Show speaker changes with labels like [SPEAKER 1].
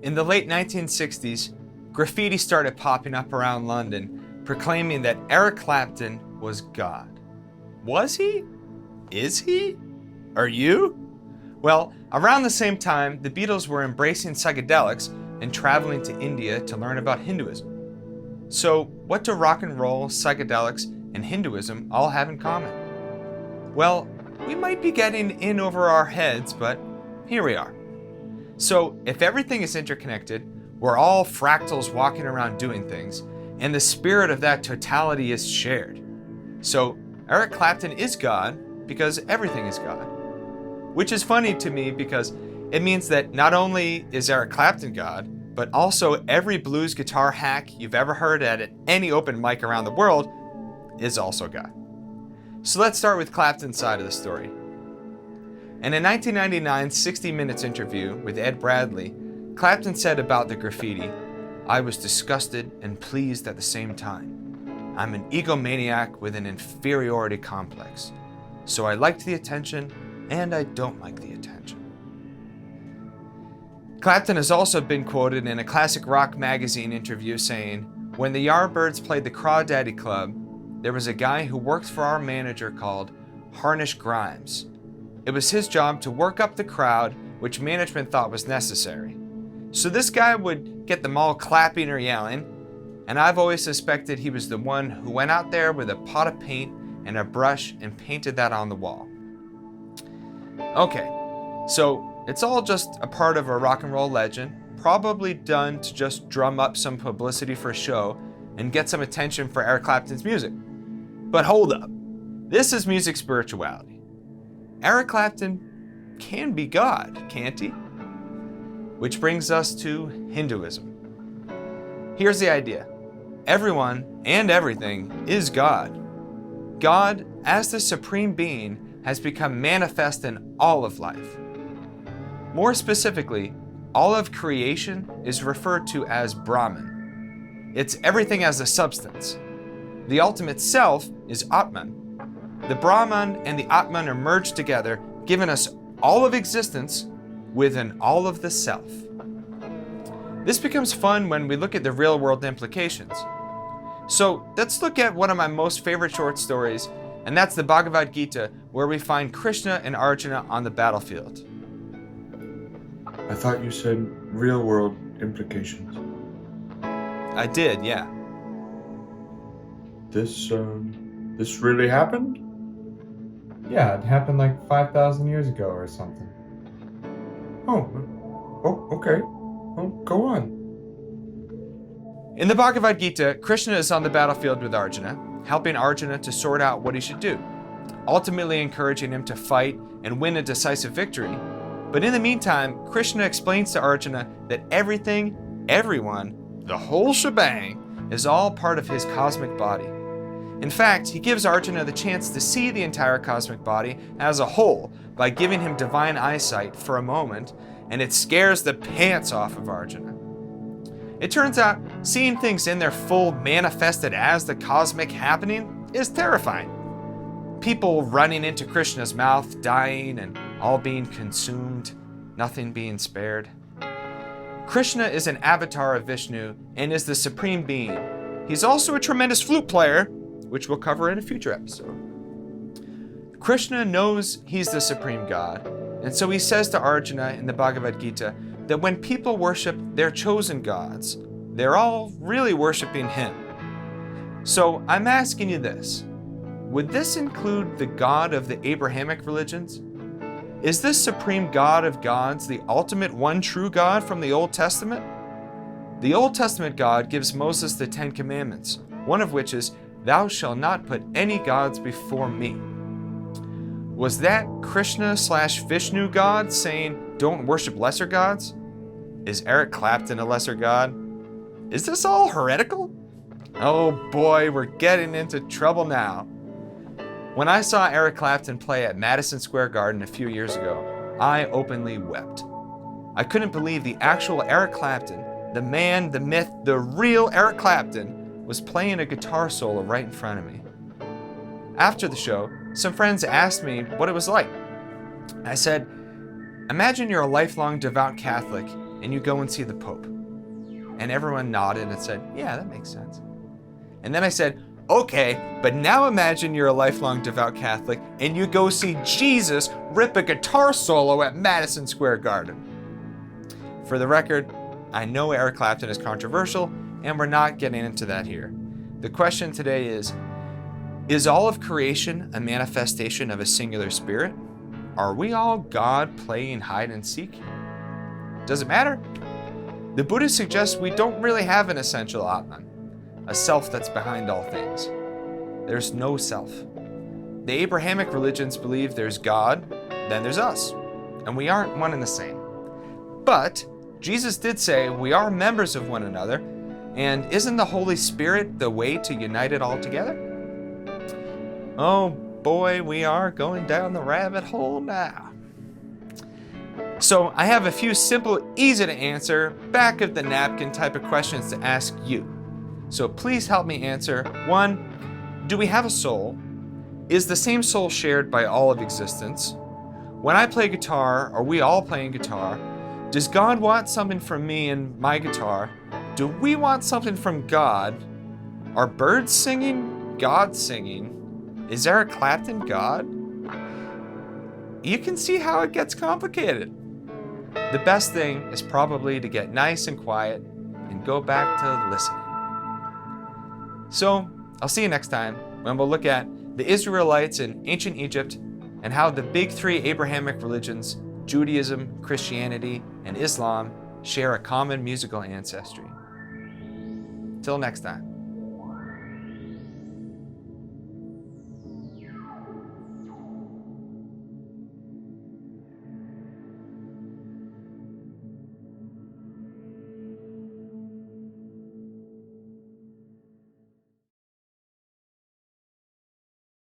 [SPEAKER 1] In the late 1960s, graffiti started popping up around London, proclaiming that Eric Clapton was God. Was he? Is he? Are you? Well, around the same time, the Beatles were embracing psychedelics and traveling to India to learn about Hinduism. So, what do rock and roll, psychedelics, and Hinduism all have in common? Well, we might be getting in over our heads, but here we are. So, if everything is interconnected, we're all fractals walking around doing things, and the spirit of that totality is shared. So, Eric Clapton is God because everything is God. Which is funny to me because it means that not only is Eric Clapton God, but also every blues guitar hack you've ever heard at any open mic around the world is also God. So let's start with Clapton's side of the story. In a 1999 60 Minutes interview with Ed Bradley, Clapton said about the graffiti, "I was disgusted and pleased at the same time. I'm an egomaniac with an inferiority complex. So I liked the attention and I don't like the attention." Clapton has also been quoted in a classic rock magazine interview saying, "When the Yardbirds played the Crawdaddy Club, there was a guy who worked for our manager called Harnish Grimes. It was his job to work up the crowd, which management thought was necessary. So this guy would get them all clapping or yelling, and I've always suspected he was the one who went out there with a pot of paint and a brush and painted that on the wall." Okay, so it's all just a part of a rock and roll legend, probably done to just drum up some publicity for show and get some attention for Eric Clapton's music. But hold up, this is music spirituality. Eric Clapton can be God, can't he? Which brings us to Hinduism. Here's the idea. Everyone and everything is God. God, as the supreme being, has become manifest in all of life. More specifically, all of creation is referred to as Brahman. It's everything as a substance. The ultimate self is Atman. The Brahman and the Atman are merged together, giving us all of existence within all of the self. This becomes fun when we look at the real world implications. So let's look at one of my most favorite short stories, and that's the Bhagavad Gita, where we find Krishna and Arjuna on the battlefield.
[SPEAKER 2] I thought you said real world implications.
[SPEAKER 1] I did, yeah.
[SPEAKER 2] This really happened?
[SPEAKER 3] Yeah, it happened like 5,000 years ago or something.
[SPEAKER 2] Oh, okay. Well, go on.
[SPEAKER 1] In the Bhagavad Gita, Krishna is on the battlefield with Arjuna, helping Arjuna to sort out what he should do, ultimately encouraging him to fight and win a decisive victory. But in the meantime, Krishna explains to Arjuna that everything, everyone, the whole shebang, is all part of his cosmic body. In fact, he gives Arjuna the chance to see the entire cosmic body as a whole by giving him divine eyesight for a moment, and it scares the pants off of Arjuna. It turns out seeing things in their full manifested as the cosmic happening is terrifying. People running into Krishna's mouth, dying, and all being consumed, nothing being spared. Krishna is an avatar of Vishnu and is the supreme being. He's also a tremendous flute player, which we'll cover in a future episode. Krishna knows he's the supreme God, and so he says to Arjuna in the Bhagavad Gita that when people worship their chosen gods, they're all really worshiping him. So I'm asking you this. Would this include the God of the Abrahamic religions? Is this supreme God of gods the ultimate one true God from the Old Testament? The Old Testament God gives Moses the 10 Commandments, one of which is, "Thou shalt not put any gods before me." Was that Krishna/Vishnu God saying, "Don't worship lesser gods"? Is Eric Clapton a lesser god? Is this all heretical? Oh boy, we're getting into trouble now. When I saw Eric Clapton play at Madison Square Garden a few years ago, I openly wept. I couldn't believe the actual Eric Clapton, the man, the myth, the real Eric Clapton, was playing a guitar solo right in front of me. After the show, some friends asked me what it was like. I said, imagine you're a lifelong devout Catholic and you go and see the Pope. And everyone nodded and said, yeah, that makes sense. And then I said, okay, but now imagine you're a lifelong devout Catholic and you go see Jesus rip a guitar solo at Madison Square Garden. For the record, I know Eric Clapton is controversial, and we're not getting into that here. The question today is all of creation a manifestation of a singular spirit? Are we all God playing hide and seek? Does it matter? The Buddha suggests we don't really have an essential Atman, a self that's behind all things. There's no self. The Abrahamic religions believe there's God, then there's us, and we aren't one and the same. But Jesus did say we are members of one another, and isn't the Holy Spirit the way to unite it all together? Oh boy, we are going down the rabbit hole now. So I have a few simple, easy to answer, back of the napkin type of questions to ask you. So please help me answer. 1, do we have a soul? Is the same soul shared by all of existence? When I play guitar, are we all playing guitar? Does God want something from me and my guitar? Do we want something from God? Are birds singing? God singing? Is Eric Clapton God? You can see how it gets complicated. The best thing is probably to get nice and quiet and go back to listening. So, I'll see you next time when we'll look at the Israelites in ancient Egypt and how the big 3 Abrahamic religions, Judaism, Christianity, and Islam, share a common musical ancestry. Till next time.